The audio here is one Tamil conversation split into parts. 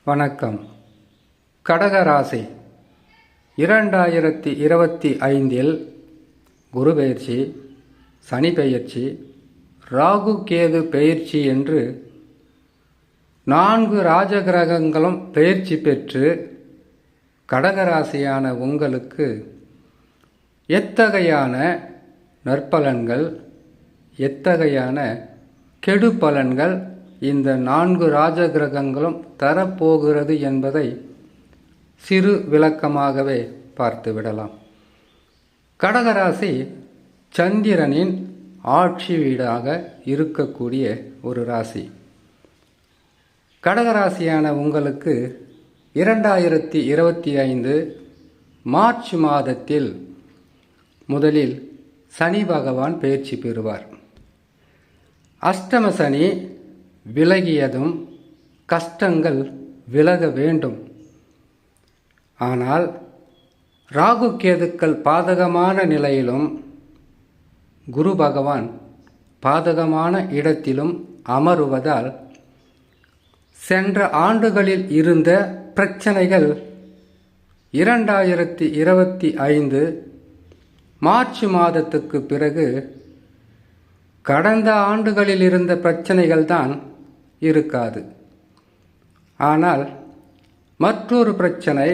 வணக்கம். கடகராசி 2025 குரு பெயர்ச்சி, சனி பெயர்ச்சி, ராகு கேது பெயர்ச்சி என்று 4 ராஜகிரகங்களும் பெயர்ச்சி பெற்று கடகராசியான உங்களுக்கு எத்தகையான நற்பலன்கள், எத்தகையான கெடு பலன்கள் இந்த 4 ராஜகிரகங்களும் தரப்போகிறது என்பதை சிறு விளக்கமாகவே பார்த்துவிடலாம். கடகராசி சந்திரனின் ஆட்சி வீடாக இருக்கக்கூடிய ஒரு ராசி. கடகராசியான உங்களுக்கு 2025 மார்ச் மாதத்தில் முதலில் சனி பகவான் பெயர்ச்சி பெறுவார். அஷ்டம சனி விலகியதும் கஷ்டங்கள் விலக வேண்டும். ஆனால் ராகு கேதுக்கள் பாதகமான நிலையிலும் குரு பகவான் பாதகமான இடத்திலும் அமருவதால் சென்ற ஆண்டுகளில் இருந்த பிரச்சனைகள் 2025 மார்ச் மாதத்துக்கு பிறகு கடந்த ஆண்டுகளில் இருந்த பிரச்சனைகள்தான் இருக்காது. ஆனால் மற்றொரு பிரச்சனை,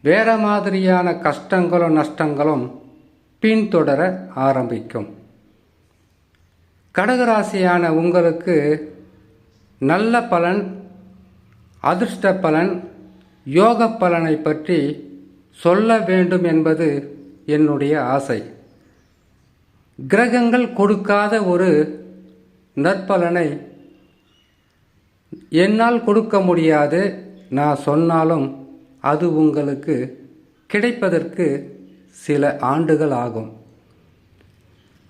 வேற மாதிரியான கஷ்டங்களும் நஷ்டங்களும் பின்தொடர ஆரம்பிக்கும். கடகராசியான உங்களுக்கு நல்ல பலன், அதிர்ஷ்ட பலன், யோக பலனை பற்றி சொல்ல வேண்டும் என்பது என்னுடைய ஆசை. கிரகங்கள் கொடுக்காத ஒரு நற்பலனை என்னால் கொடுக்க முடியாது. நான் சொன்னாலும் அது உங்களுக்கு கிடைப்பதற்கு சில ஆண்டுகள் ஆகும்.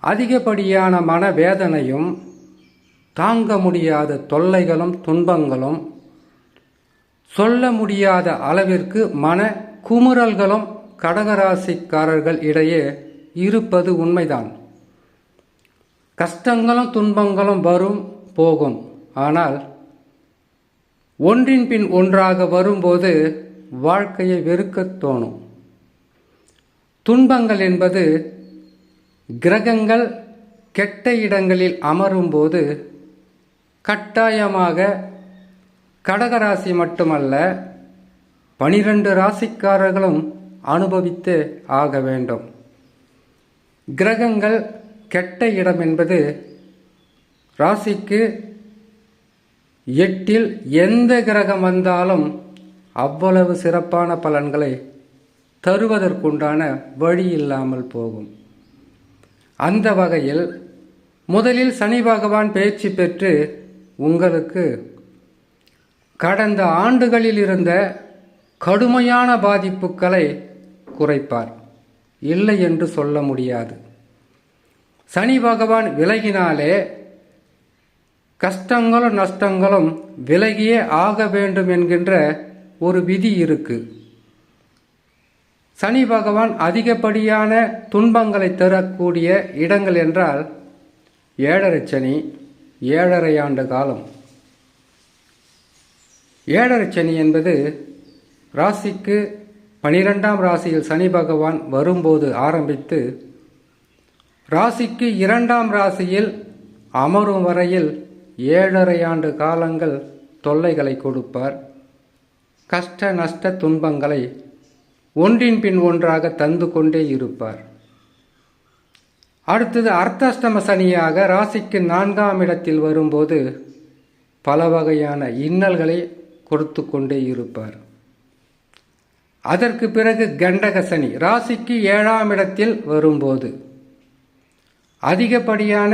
அதிகப்படியான மனவேதனையும் தாங்க முடியாத தொல்லைகளும் துன்பங்களும் சொல்ல முடியாத அளவிற்கு மன குமுறல்களும் கடகராசிக்காரர்கள் இடையே இருப்பது உண்மைதான். கஷ்டங்களும் துன்பங்களும் வரும் போகும். ஆனால் ஒன்றின் பின் ஒன்றாக வரும்போது வாழ்க்கையை வெறுக்கத் தோணும். துன்பங்கள் என்பது கிரகங்கள் கெட்ட இடங்களில் அமரும்போது கட்டாயமாக கடகராசி மட்டுமல்ல 12 ராசிக்காரர்களும் அனுபவித்து ஆக வேண்டும். கிரகங்கள் கெட்ட இடம் என்பது ராசிக்கு 8 எந்த கிரகம் வந்தாலும் அவ்வளவு சிறப்பான பலன்களை தருவதற்குண்டான வழி இல்லாமல் போகும். அந்த வகையில் முதலில் சனி பகவான் பெயர்ச்சி பெற்று உங்களுக்கு கடந்த ஆண்டுகளில் இருந்த கடுமையான பாதிப்புகளை குறைப்பார். இல்லை என்று சொல்ல முடியாது. சனி பகவான் விலகினாலே கஷ்டங்களும் நஷ்டங்களும் விலகியே ஆக வேண்டும் என்கின்ற ஒரு விதி இருக்கு. சனி பகவான் அதிகப்படியான துன்பங்களை தரக்கூடிய இடங்கள் என்றால் 7.5 சனி, 7.5 ஆண்டு காலம். 7.5 சனி என்பது ராசிக்கு 12ஆம் ராசியில் சனி பகவான் வரும்போது ஆரம்பித்து ராசிக்கு 2ஆம் ராசியில் அமரும் வரையில் 7.5 ஆண்டு காலங்கள் தொல்லைகளை கொடுப்பார். கஷ்ட நஷ்ட துன்பங்களை ஒன்றின் பின் ஒன்றாக தந்து கொண்டே இருப்பார். அடுத்தது அர்த்தாஷ்டம சனியாக ராசிக்கு 4ஆம் இடத்தில் வரும்போது பல வகையான இன்னல்களை கொடுத்து கொண்டே இருப்பார். அதற்கு பிறகு கண்டக சனி ராசிக்கு 7ஆம் இடத்தில் வரும்போது அதிகப்படியான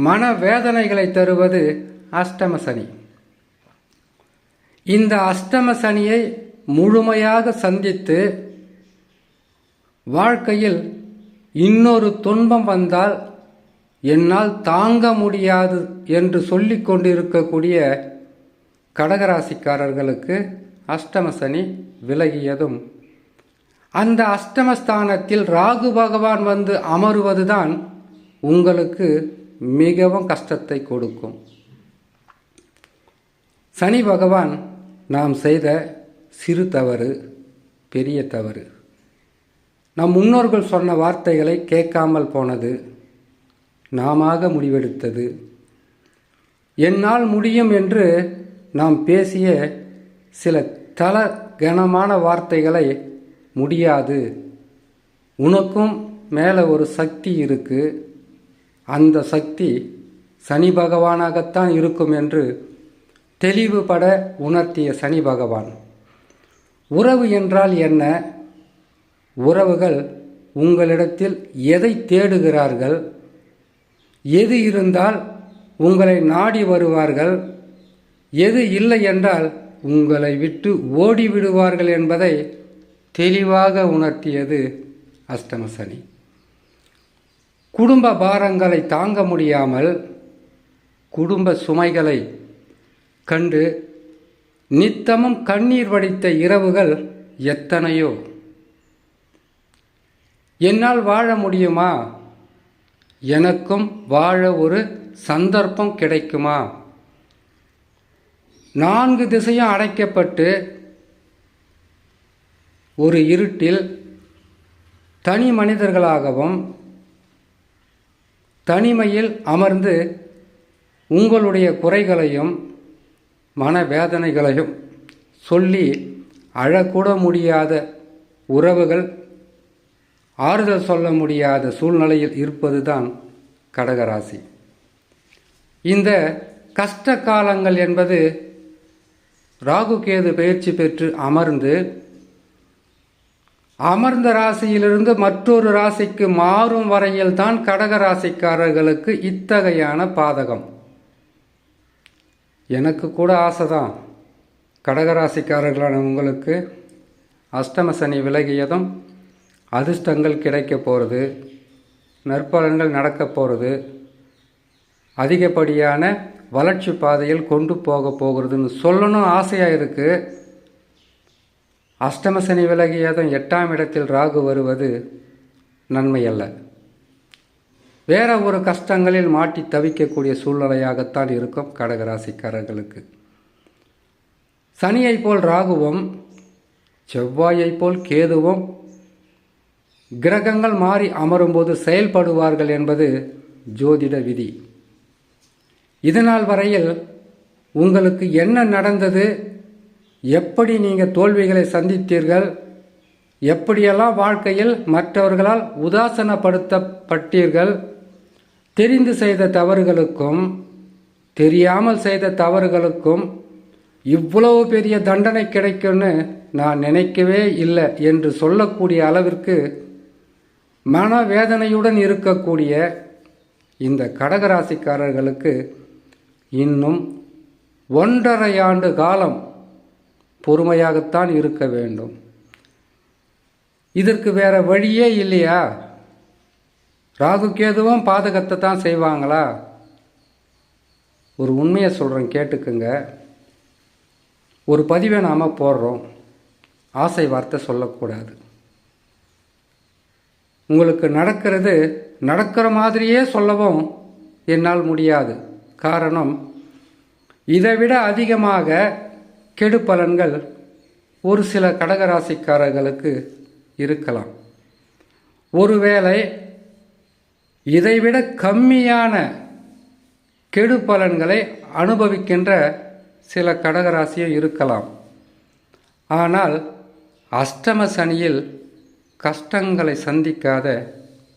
மனவேதனைகளை தருவது அஷ்டம சனி. இந்த அஷ்டம சனியை முழுமையாக சந்தித்து வாழ்க்கையில் இன்னொரு துன்பம் வந்தால் என்னால் தாங்க முடியாது என்று சொல்லிக் கொண்டிருக்கக்கூடிய கடகராசிக்காரர்களுக்கு அஷ்டம சனி விலகியதும் அந்த அஷ்டமஸ்தானத்தில் ராகு பகவான் வந்து அமருவதுதான் உங்களுக்கு மிகவும் கஷ்டத்தை கொடுக்கும். சனி பகவான் நாம் செய்த சிறு தவறு, பெரிய தவறு. நம் முன்னோர்கள் சொன்ன வார்த்தைகளை கேட்காமல் போனது, நாமாக முடிவெடுத்தது. என்னால் முடியும் என்று நாம் பேசிய சில கனமான வார்த்தைகளை முடியாது, உனக்கும் மேலே ஒரு சக்தி இருக்கு, அந்த சக்தி சனி பகவானாகத்தான் இருக்கும் என்று தெளிவுபட உணர்த்திய சனி பகவான். உறவு என்றால் என்ன? உறவுகள் உங்களிடத்தில் எதை தேடுகிறார்கள், எது இருந்தால் உங்களை நாடி வருவார்கள், எது இல்லை என்றால் உங்களை விட்டு ஓடிவிடுவார்கள் என்பதை தெளிவாக உணர்த்தியது அஷ்டம சனி. குடும்ப பாரங்களை தாங்க முடியாமல் குடும்ப சுமைகளை கண்டு நித்தமும் கண்ணீர் வடித்த இரவுகள் எத்தனையோ. என்னால் வாழ முடியுமா? எனக்கும் வாழ ஒரு சந்தர்ப்பம் கிடைக்குமா? 4 திசையும் அடைக்கப்பட்டு ஒரு இருட்டில் தனி மனிதர்களாகவும் தனிமையில் அமர்ந்து உங்களுடைய குறைகளையும் மனவேதனைகளையும் சொல்லி அழக்கூட முடியாத உறவுகள், ஆறுதல் சொல்ல முடியாத சூழ்நிலையில் இருப்பதுதான் கடகராசி. இந்த கஷ்ட காலங்கள் என்பது ராகு கேது பயிற்சி பெற்று அமர்ந்த ராசியிலிருந்து மற்றொரு ராசிக்கு மாறும் வரையில் தான் கடகராசிக்காரர்களுக்கு இத்தகையான பாதகம். எனக்கு கூட ஆசைதான், கடகராசிக்காரர்களான உங்களுக்கு அஷ்டம சனி விலகியதும் அதிர்ஷ்டங்கள் கிடைக்க போகிறது, நற்பலன்கள் நடக்க போகிறது, அதிகப்படியான வளர்ச்சி பாதையில் கொண்டு போகிறதுன்னு சொல்லணும் ஆசையாக இருக்குது. அஷ்டம சனி விலகியதும் 8ஆம் இடத்தில் ராகு வருவது நன்மை அல்ல. வேற ஒரு கஷ்டங்களில் மாட்டி தவிக்கக்கூடிய சூழ்நிலையாகத்தான் இருக்கும் கடகராசிக்காரர்களுக்கு. சனியை போல் ராகுவும் செவ்வாயை போல் கேதுவும் கிரகங்கள் மாறி அமரும்போது செயல்படுவார்கள் என்பது ஜோதிட விதி. இதனால் வரையில் உங்களுக்கு என்ன நடந்தது, எப்படி நீங்கள் தோல்விகளை சந்தித்தீர்கள், எப்படியெல்லாம் வாழ்க்கையில் மற்றவர்களால் உதாசனப்படுத்தப்பட்டீர்கள், தெரிந்து செய்த தவறுகளுக்கும் தெரியாமல் செய்த தவறுகளுக்கும் இவ்வளவு பெரிய தண்டனை கிடைக்கும்னு நான் நினைக்கவே இல்லை என்று சொல்லக்கூடிய அளவிற்கு மனவேதனையுடன் இருக்கக்கூடிய இந்த கடகராசிக்காரர்களுக்கு இன்னும் 1.5 ஆண்டு காலம் பொறுமையாகத்தான் இருக்க வேண்டும். இதற்கு வேற வழியே இல்லையா? ராகு கேதுவும் பாதகத்தை தான் செய்வாங்களா? ஒரு உண்மையை சொல்கிறேன், கேட்டுக்குங்க. ஒரு பதிவை நாம் போடுறோம், ஆசை வார்த்தை சொல்லக்கூடாது. உங்களுக்கு நடக்கிற மாதிரியே சொல்லவும் என்னால் முடியாது. காரணம், இதைவிட அதிகமாக கெடு பலன்கள் ஒரு சில கடகராசிக்காரர்களுக்கு இருக்கலாம். ஒருவேளை இதைவிட கம்மியான கெடு பலன்களை அனுபவிக்கின்ற சில கடகராசியும் இருக்கலாம். ஆனால் அஷ்டம சனியில் கஷ்டங்களை சந்திக்காத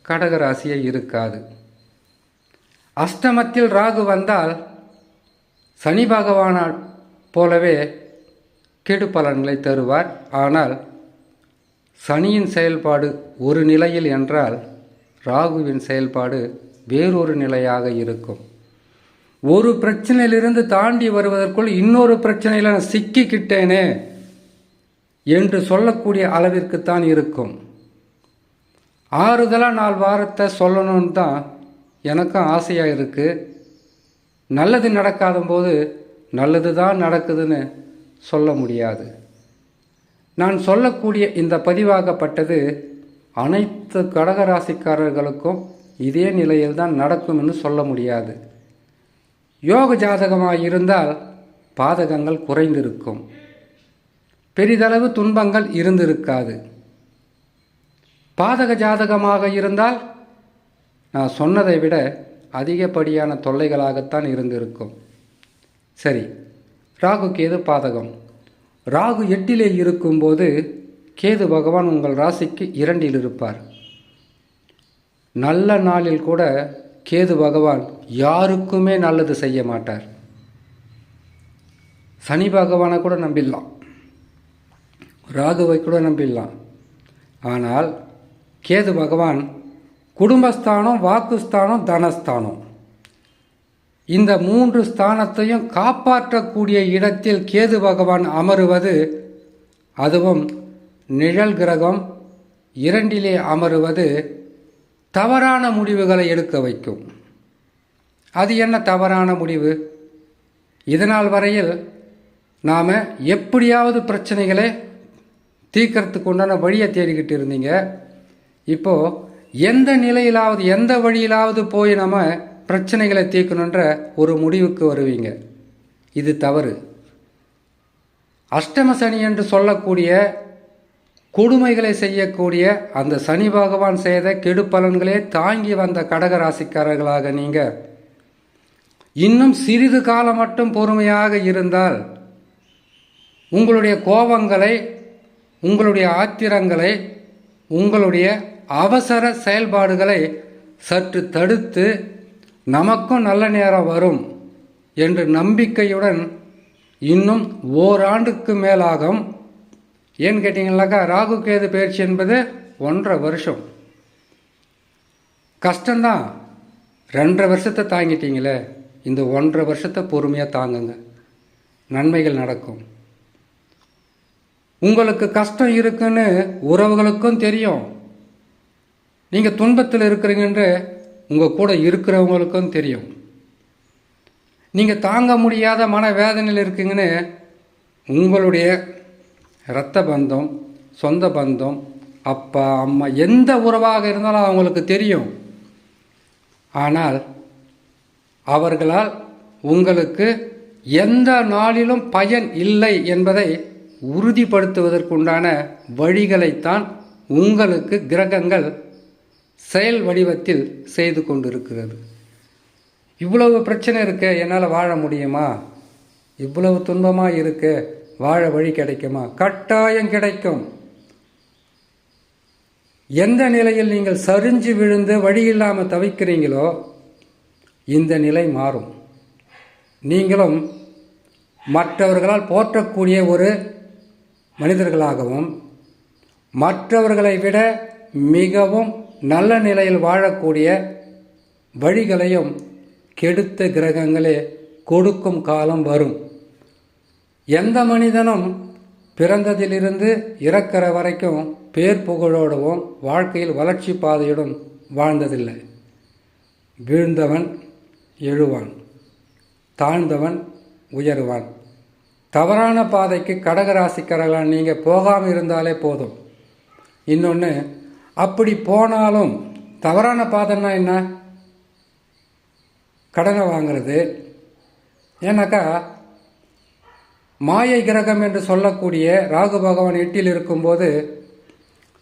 கடகராசியே இருக்காது. அஷ்டமத்தில் ராகு வந்தால் சனி பகவானால் போலவே கெடு பலன்களை தருவார். ஆனால் சனியின் செயல்பாடு ஒரு நிலையில் என்றால் ராகுவின் செயல்பாடு வேறொரு நிலையாக இருக்கும். ஒரு பிரச்சனையிலிருந்து தாண்டி வருவதற்குள் இன்னொரு பிரச்சனையில் நான் சிக்கிக்கிட்டேனே என்று சொல்லக்கூடிய அளவிற்குத்தான் இருக்கும். ஆறுதலாக 4 வாரத்தை சொல்லணும்னு தான் எனக்கும் ஆசையாக இருக்குது. நல்லது நடக்காத போது நல்லது தான் நடக்குதுன்னு சொல்ல முடியாது. நான் சொல்லக்கூடிய இந்த பதிவாகப்பட்டது அனைத்து கடகராசிக்காரர்களுக்கும் இதே நிலையில் தான் நடக்கும்னு சொல்ல முடியாது. யோக ஜாதகமாக இருந்தால் பாதகங்கள் குறைந்திருக்கும். பெரிதளவு துன்பங்கள் இருந்திருக்காது. பாதக ஜாதகமாக இருந்தால் நான் சொன்னதை விட அதிகப்படியான தொல்லைகளாகத்தான் இருந்திருக்கும். சரி, ராகு கேது பாதகம். ராகு 8 இருக்கும்போது கேது பகவான் உங்கள் ராசிக்கு 2 இருப்பார். நல்ல நாளில் கூட கேது பகவான் யாருக்குமே நல்லது செய்ய மாட்டார். சனி பகவானை கூட நம்பிடலாம், ராகுவை கூட நம்பிடலாம். ஆனால் கேது பகவான் குடும்பஸ்தானம், வாக்குஸ்தானம், தனஸ்தானம், இந்த 3 ஸ்தானத்தையும் காப்பாற்றக்கூடிய இடத்தில் கேது பகவான் அமருவது, அதுவும் நிழல் கிரகம் 2 அமருவது தவறான முடிவுகளை எடுக்க வைக்கும். அது என்ன தவறான முடிவு? இதனால் வரையில் நாம் எப்படியாவது பிரச்சனைகளை தீர்க்கறதுக்கு உண்டான வழியை தேடிக்கிட்டு இருந்தீங்க. இப்போது எந்த நிலையிலாவது எந்த வழியிலாவது போய் நம்ம பிரச்சனைகளை தீர்க்கணுன்ற ஒரு முடிவுக்கு வருவீங்க. இது தவறு. அஷ்டம சனி என்று சொல்லக்கூடிய கொடுமைகளை செய்யக்கூடிய அந்த சனி பகவான் செய்த கெடு பலன்களே தாங்கி வந்த கடகராசிக்காரர்களாக நீங்கள் இன்னும் சிறிது காலம் மட்டும் பொறுமையாக இருந்தால் உங்களுடைய கோபங்களை, உங்களுடைய ஆத்திரங்களை, உங்களுடைய அவசர செயல்பாடுகளை சற்று தடுத்து நமக்கும் நல்ல நேரம் வரும் என்று நம்பிக்கையுடன் இன்னும் ஓராண்டுக்கு மேலாகும். ஏன்னு கேட்டிங்கனாக்கா, ராகு கேது பயிற்சி என்பது 1.5 வருஷம். கஷ்டம்தான். 2.5 வருஷத்தை தாங்கிட்டீங்களே, இந்த 1.5 வருஷத்தை பொறுமையாக தாங்குங்க, நன்மைகள் நடக்கும். உங்களுக்கு கஷ்டம் இருக்குன்னு உறவுகளுக்கும் தெரியும். நீங்கள் துன்பத்தில் இருக்கிறீங்கன்று உங்கள் கூட இருக்கிறவங்களுக்கும் தெரியும். நீங்கள் தாங்க முடியாத மனவேதனையில் இருக்கீங்கன்னு உங்களுடைய இரத்த பந்தம், சொந்த பந்தம், அப்பா அம்மா, எந்த உறவாக இருந்தாலும் அவங்களுக்கு தெரியும். ஆனால் அவர்களால் உங்களுக்கு எந்த நாளிலும் பயன் இல்லை என்பதை உறுதிப்படுத்துவதற்குண்டான வழிகளைத்தான் உங்களுக்கு கிரகங்கள் செயல் வடிவத்தில் செய்து கொண்டிருக்கிறது. இவ்வளவு பிரச்சனை இருக்கு, என்னால் வாழ முடியுமா? இவ்வளவு துன்பமாக இருக்கு, வாழ வழி கிடைக்குமா? கட்டாயம் கிடைக்கும். எந்த நிலையில் நீங்கள் சரிஞ்சு விழுந்து வழி இல்லாமல் தவிக்கிறீங்களோ இந்த நிலை மாறும். நீங்களும் மற்றவர்களால் போற்றக்கூடிய ஒரு மனிதர்களாகவும், மற்றவர்களை விட மிகவும் நல்ல நிலையில் வாழக்கூடிய வழிகளையும் கெடுத்த கிரகங்களே கொடுக்கும் காலம் வரும். எந்த மனிதனும் பிறந்ததிலிருந்து இறக்கிற வரைக்கும் பேர் புகழோடவும் வாழ்க்கையில் வளர்ச்சி பாதையுடன் வாழ்ந்ததில்லை. வீழ்ந்தவன் எழுவான், தாழ்ந்தவன் உயருவான். தவறான பாதைக்கு கடகராசிக்காரர்களாக நீங்கள் போகாமல் இருந்தாலே போதும். இன்னொன்று, அப்படி போனாலும் தவறான பாதைன்னா என்ன? கடனை வாங்கிறது. ஏன்னாக்கா மாயை கிரகம் என்று சொல்லக்கூடிய ராகு பகவான் 8 இருக்கும்போது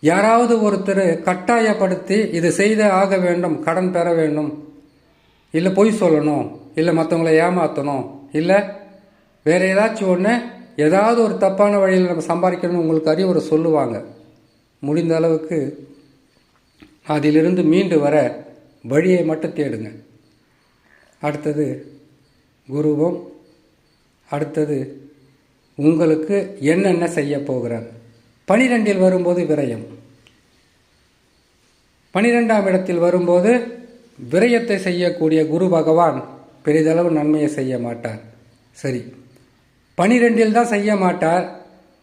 யாராவது ஒருத்தர் கட்டாயப்படுத்தி இது செய்து ஆக வேண்டும், கடன் பெற வேண்டும், இல்லை பொய் சொல்லணும், இல்லை மற்றவங்களை ஏமாற்றணும், இல்லை வேறு ஏதாச்சும் ஒன்று, ஏதாவது ஒரு தப்பான வழியில் நம்ம சம்பாதிக்கணும்னு உங்களுக்கு அறிவுரை சொல்லுவாங்க. முடிந்த அளவுக்கு அதிலிருந்து மீண்டு வர வழியை மட்டும் தேடுங்க. அடுத்தது குருவும், அடுத்தது உங்களுக்கு என்னென்ன செய்ய போகிறார். 12 வரும்போது விரயம், 12ஆம் இடத்தில் வரும்போது விரயத்தை செய்யக்கூடிய குரு பகவான் பெரிதளவு நன்மையை செய்ய மாட்டார். சரி, 12 தான் செய்ய மாட்டார்.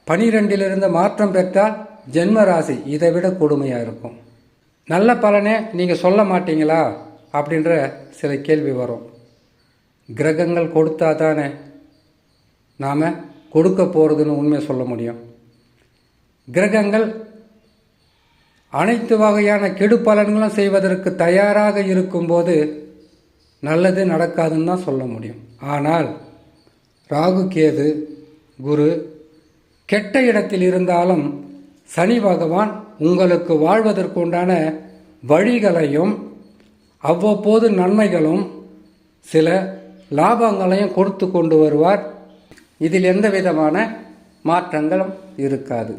12 மாற்றம் பெற்றால் ஜென்ம ராசி இதை விட கொடுமையாக இருக்கும். நல்ல பலனே நீங்கள் சொல்ல மாட்டீங்களா அப்படின்ற சில கேள்வி வரும். கிரகங்கள் கொடுத்தா தானே நாம் கொடுக்க போகிறதுன்னு உண்மையை சொல்ல முடியும். கிரகங்கள் அனைத்து வகையான கெடு பலன்களும் செய்வதற்கு தயாராக இருக்கும்போது நல்லது நடக்காதுன்னு தான் சொல்ல முடியும். ஆனால் ராகு கேது குரு கெட்ட இடத்தில் இருந்தாலும் சனி பகவான் உங்களுக்கு வாழ்வதற்கு உண்டான வழிகளையும் அவ்வப்போது நன்மைகளும் சில லாபங்களையும் கொடுத்து கொண்டு வருவார். இதில் எந்த விதமான மாற்றங்களும் இருக்காது.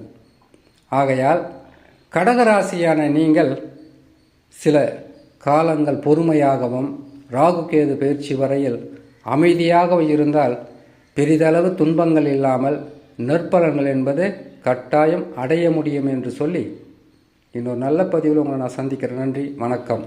ஆகையால் கடகராசியான நீங்கள் சில காலங்கள் பொறுமையாகவும் ராகு கேது பயிற்சி வரையில் அமைதியாகவும் இருந்தால் பெரிதளவு துன்பங்கள் இல்லாமல் நற்பலன்கள் என்பது கட்டாயம் அடைய முடியும் என்று சொல்லி இன்னொரு நல்ல பதிவில் உங்களை நான் சந்திக்கிறேன். நன்றி, வணக்கம்.